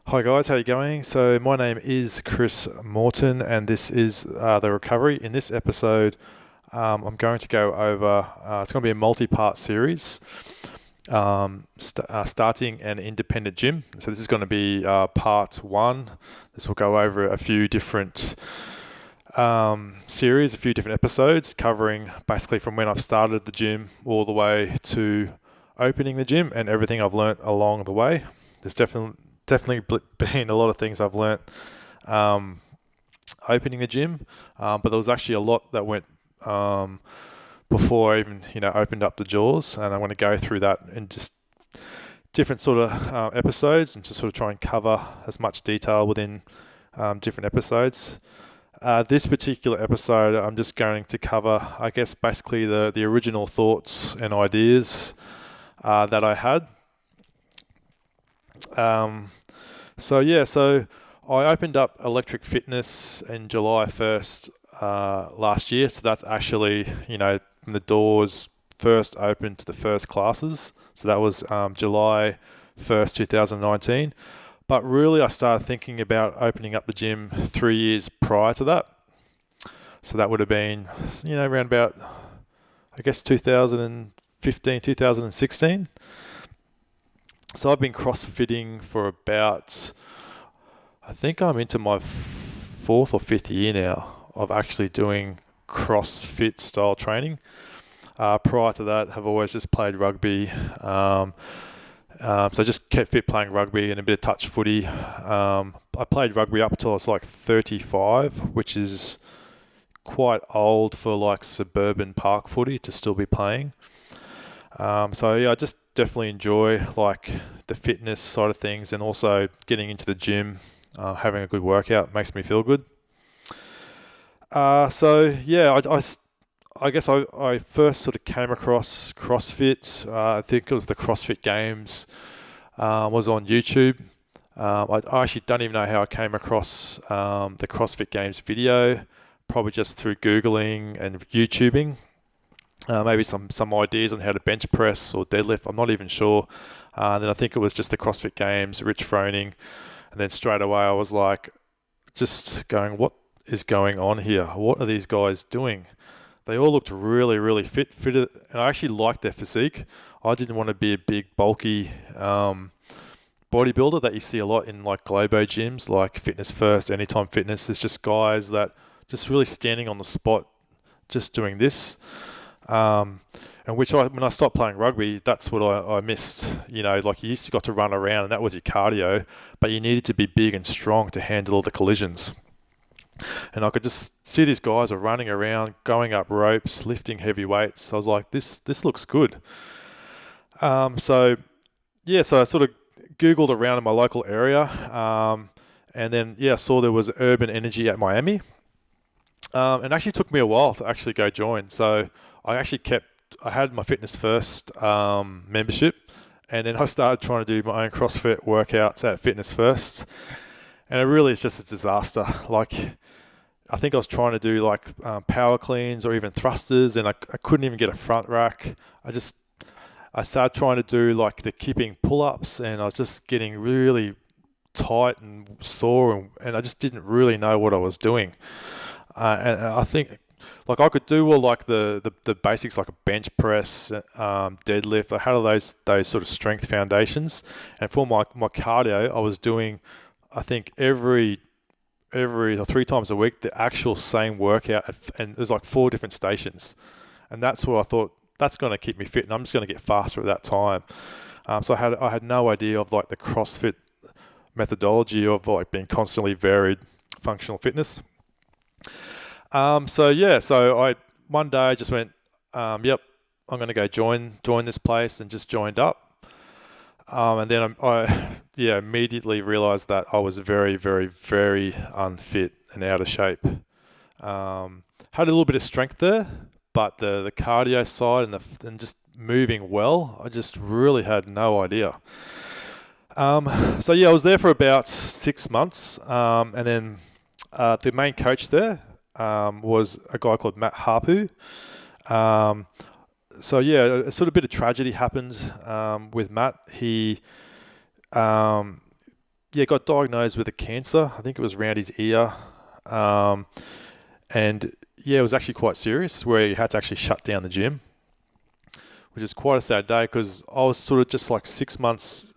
Hi guys, how you going? So my name is Chris Morton, and this is the recovery. In this episode, I'm going to go over. It's going to be a multi-part series, starting an independent gym. So this is going to be part one. This will go over a few different series, a few different episodes, covering basically from when I've started the gym all the way to opening the gym and everything I've learnt along the way. There's definitely been a lot of things I've learnt opening the gym, but there was actually a lot that went before I even opened up the jaws, and I'm going to go through that in just different sort of episodes and just sort of try and cover as much detail within different episodes. This particular episode, I'm just going to cover, I guess, basically the original thoughts and ideas that I had. So I opened up Electric Fitness in July 1st last year. So that's actually, when the doors first opened to the first classes. So that was July 1st, 2019. But really, I started thinking about opening up the gym 3 years prior to that. So that would have been, around about, I guess, 2015, 2016. So I've been CrossFitting for about, I think I'm into my fourth or fifth year now of actually doing CrossFit style training. Prior to that, I've always just played rugby. So I just kept fit playing rugby and a bit of touch footy. I played rugby up until I was like 35, which is quite old for like suburban park footy to still be playing. I just definitely enjoy like the fitness side of things, and also getting into the gym, having a good workout makes me feel good. I guess I first sort of came across CrossFit. I think it was the CrossFit Games, was on YouTube. I actually don't even know how I came across the CrossFit Games video, probably just through Googling and YouTubing. Maybe some ideas on how to bench press or deadlift. I'm not even sure. Then I think it was just the CrossFit Games, Rich Froning. And then straight away I was like, just going, what is going on here? What are these guys doing? They all looked really, really fit. And I actually liked their physique. I didn't want to be a big, bulky bodybuilder that you see a lot in like Globo gyms, like Fitness First, Anytime Fitness. It's just guys that just really standing on the spot, just doing this. And when I stopped playing rugby, that's what I missed. Like you used to got to run around and that was your cardio, but you needed to be big and strong to handle all the collisions. And I could just see these guys are running around, going up ropes, lifting heavy weights. I was like, this looks good. So I sort of Googled around in my local area, and then I saw there was Urban Energy at Miami. And it actually took me a while to actually go join. So I had my Fitness First membership, and then I started trying to do my own CrossFit workouts at Fitness First, and it really is just a disaster. Like, I think I was trying to do like power cleans or even thrusters, and I couldn't even get a front rack. I started trying to do like the kipping pull-ups, and I was just getting really tight and sore, and I just didn't really know what I was doing. And I think, like, I could do all like the basics, like a bench press, deadlift. I had all those sort of strength foundations. And for my cardio, I was doing, I think every 3 times a week, the actual same workout, and there's like 4 different stations. And that's what I thought, that's going to keep me fit, and I'm just going to get faster at that time. So I had no idea of like the CrossFit methodology of like being constantly varied functional fitness. So I one day I just went, yep, I'm going to go join this place, and just joined up. And then I immediately realized that I was very, very, very unfit and out of shape. Had a little bit of strength there, but the cardio side and just moving well, I just really had no idea. I was there for about 6 months, and then the main coach there was a guy called Matt Harpu. A sort of bit of tragedy happened with Matt. He got diagnosed with a cancer. I think it was around his ear. And it was actually quite serious, where he had to actually shut down the gym, which is quite a sad day, because I was sort of just like 6 months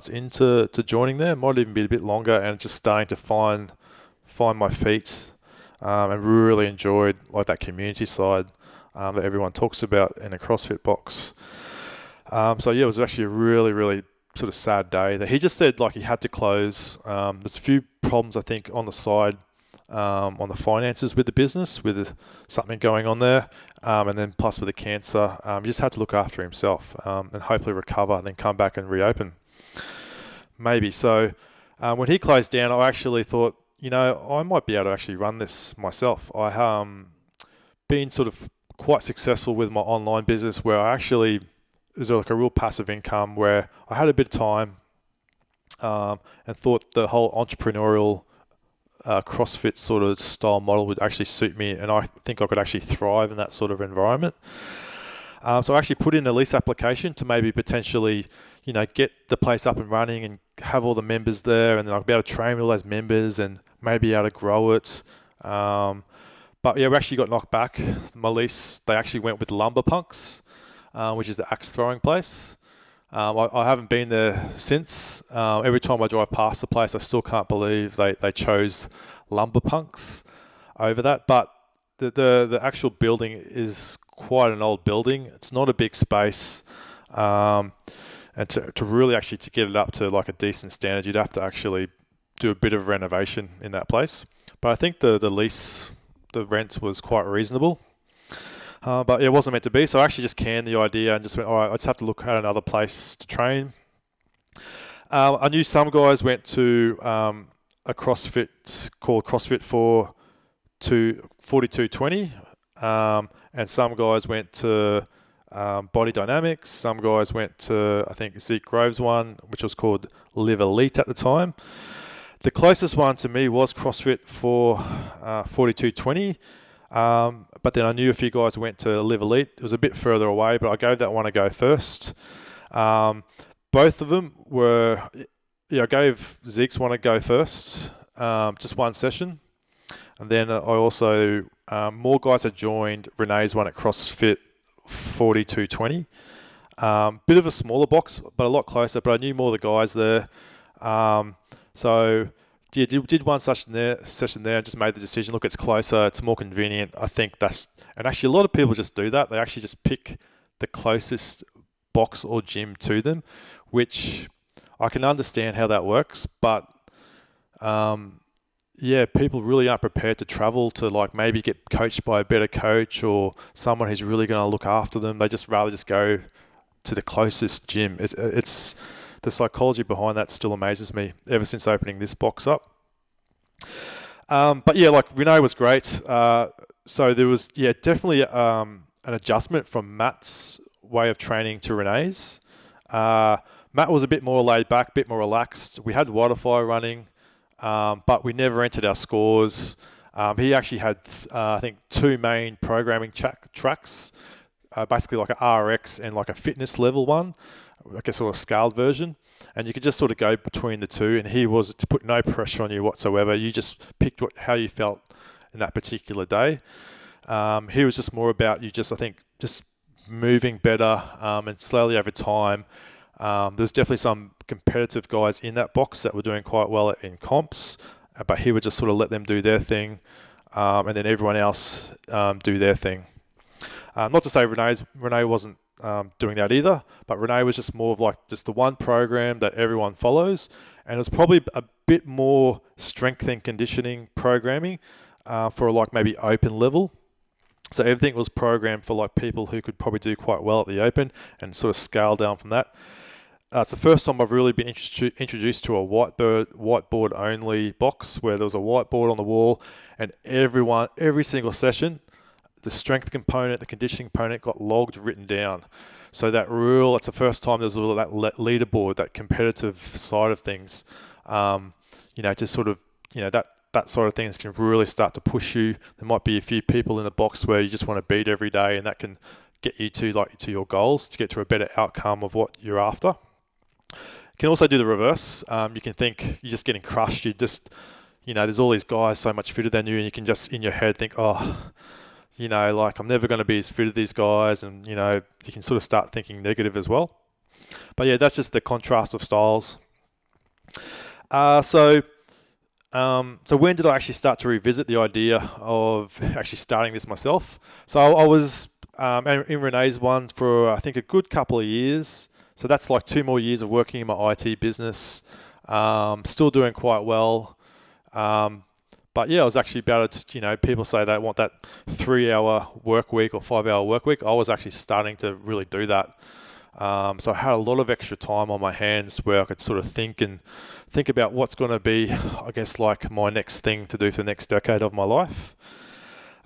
into joining there. It might even be a bit longer, and just starting to find my feet, and really enjoyed like that community side that everyone talks about in a CrossFit box. It was actually a really, really sort of sad day that he just said like he had to close. There's a few problems, I think, on the side, on the finances with the business, with something going on there, and then plus with the cancer. He just had to look after himself, and hopefully recover and then come back and reopen. Maybe. So when he closed down, I actually thought, I might be able to actually run this myself. I been sort of quite successful with my online business, where it was like a real passive income, where I had a bit of time, and thought the whole entrepreneurial CrossFit sort of style model would actually suit me, and I think I could actually thrive in that sort of environment. So I actually put in a lease application to maybe potentially, get the place up and running and have all the members there, and then I'll be able to train all those members and maybe be able to grow it. But we actually got knocked back. My lease, they actually went with Lumber Punks, which is the axe throwing place. I haven't been there since. Every time I drive past the place, I still can't believe they chose Lumber Punks over that. But the actual building is quite an old building. It's not a big space. And to really actually to get it up to like a decent standard, you'd have to actually do a bit of renovation in that place. But I think the rent was quite reasonable. But it wasn't meant to be, so I actually just canned the idea and just went, all right, I just have to look at another place to train. I knew some guys went to a CrossFit called CrossFit 4220, and some guys went to Body Dynamics. Some guys went to, I think, Zeke Groves one, which was called Live Elite at the time. The closest one to me was CrossFit 4220. But then I knew a few guys went to Live Elite. It was a bit further away, but I gave that one a go first. Both of them were, I gave Zeke's one a go first, just one session. And then I also, more guys had joined Renee's one at CrossFit 4220. Bit of a smaller box, but a lot closer, but I knew more of the guys there. Did one session there and just made the decision, look, it's closer, it's more convenient. I think and actually a lot of people just do that. They actually just pick the closest box or gym to them, which I can understand how that works. But people really aren't prepared to travel to like maybe get coached by a better coach or someone who's really going to look after them. They just rather just go to the closest gym. It's the psychology behind that still amazes me ever since opening this box up. Like Renee was great. So there was, definitely an adjustment from Matt's way of training to Renee's. Matt was a bit more laid back, a bit more relaxed. We had Waterfire running, but we never entered our scores. He actually had, I think, two main programming tracks, basically like a RX and like a fitness level one, like a sort of scaled version. And you could just sort of go between the two, and he was to put no pressure on you whatsoever. You just picked how you felt in that particular day. He was just more about you just moving better, and slowly over time. There's definitely some competitive guys in that box that were doing quite well in comps, but he would just sort of let them do their thing, and then everyone else do their thing. Not to say Renee wasn't doing that either, but Renee was just more of like just the one program that everyone follows, and it was probably a bit more strength and conditioning programming for like maybe open level. So everything was programmed for like people who could probably do quite well at the open and sort of scale down from that. It's the first time I've really been introduced to a whiteboard only box where there was a whiteboard on the wall, and every single session, the strength component, the conditioning component got logged, written down. So that's the first time there's that leaderboard, that competitive side of things. To sort of, that sort of things can really start to push you. There might be a few people in the box where you just want to beat every day, and that can get you to your goals, to get to a better outcome of what you're after. It can also do the reverse. You can think you're just getting crushed. There's all these guys so much fitter than you, and you can just in your head think, oh, like I'm never going to be as fit as these guys, and you can sort of start thinking negative as well. But yeah, that's just the contrast of styles. So when did I actually start to revisit the idea of actually starting this myself? So I was in Renee's one for I think a good couple of years. So that's like 2 more years of working in my IT business. Still doing quite well. But yeah, I was actually about to, people say they want that 3-hour work week or 5-hour work week. I was actually starting to really do that. So I had a lot of extra time on my hands where I could sort of think about what's going to be, I guess, like my next thing to do for the next decade of my life.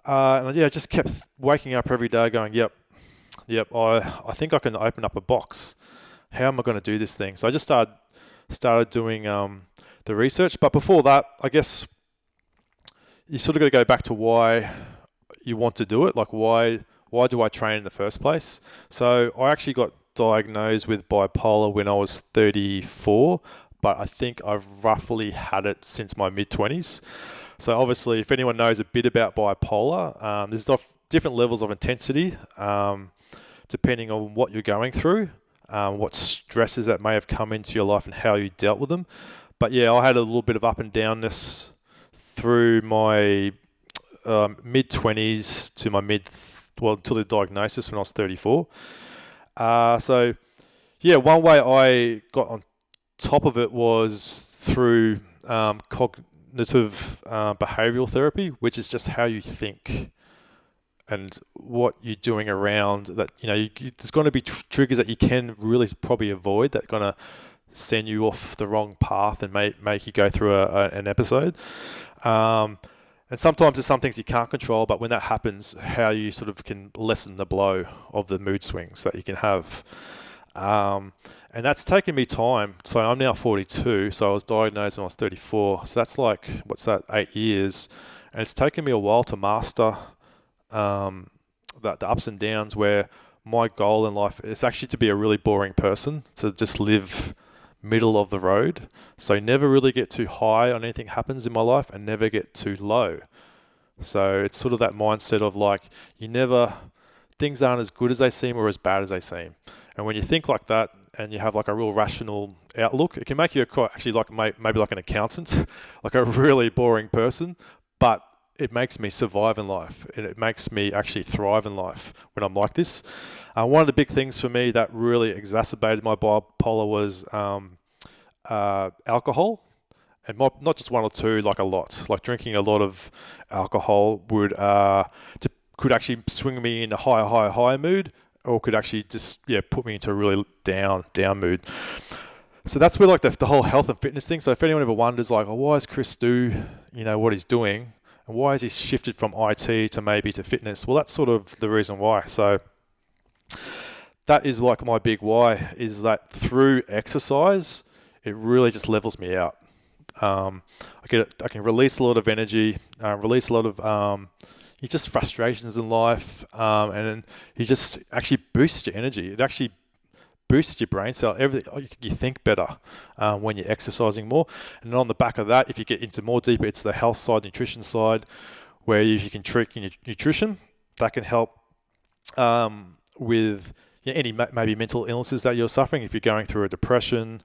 And yeah, I just kept waking up every day going, yep, I think I can open up a box. How am I going to do this thing? So I just started doing the research. But before that, I guess you sort of got to go back to why you want to do it. Like why do I train in the first place? So I actually got diagnosed with bipolar when I was 34, but I think I've roughly had it since my mid-20s. So obviously, if anyone knows a bit about bipolar, there's different levels of intensity depending on what you're going through, what stresses that may have come into your life and how you dealt with them. But yeah, I had a little bit of up and downness through my mid-20s to my until the diagnosis when I was 34. So yeah, one way I got on top of it was through cognitive behavioral therapy, which is just how you think and what you're doing around that. There's going to be triggers that you can really probably avoid that are going to send you off the wrong path and make you go through an episode. And sometimes there's some things you can't control, but when that happens, how you sort of can lessen the blow of the mood swings that you can have. And that's taken me time. So I'm now 42, so I was diagnosed when I was 34. So that's like, 8 years? And it's taken me a while to master the ups and downs, where my goal in life is actually to be a really boring person, to just live middle of the road. So never really get too high on anything happens in my life and never get too low. So it's sort of that mindset of like, things aren't as good as they seem or as bad as they seem. And when you think like that and you have like a real rational outlook, it can make you actually like maybe like an accountant, like a really boring person, but it makes me survive in life, and it makes me actually thrive in life when I'm like this. One of the big things for me that really exacerbated my bipolar was alcohol, and not just one or two, like a lot. Like drinking a lot of alcohol could actually swing me in a high mood, or could actually just put me into a really down mood. So that's where like the whole health and fitness thing. So if anyone ever wonders like, why does Chris do what he's doing? And why has he shifted from IT to maybe to fitness? Well, that's sort of the reason why. So that is like my big why, is that through exercise, it really just levels me out. I can release a lot of energy, release a lot of just frustrations in life, and you just actually boosts your energy. It actually boosts your brain cell. Everything, you think better when you're exercising more. And on the back of that, if you get into more deeper, it's the health side, nutrition side, where if you can treat your nutrition, that can help with any maybe mental illnesses that you're suffering. If you're going through a depression,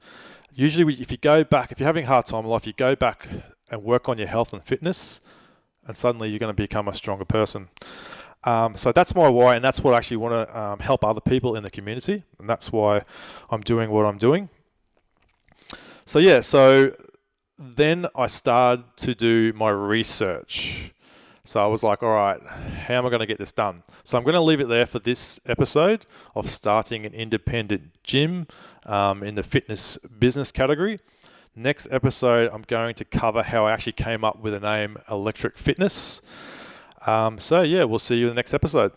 usually if you're having a hard time in life, you go back and work on your health and fitness, and suddenly you're going to become a stronger person. So that's my why, and that's what I actually want to help other people in the community, and that's why I'm doing what I'm doing. So then I started to do my research. So I was like, all right, how am I going to get this done? So I'm going to leave it there for this episode of starting an independent gym in the fitness business category. Next episode, I'm going to cover how I actually came up with the name Electric Fitness. We'll see you in the next episode.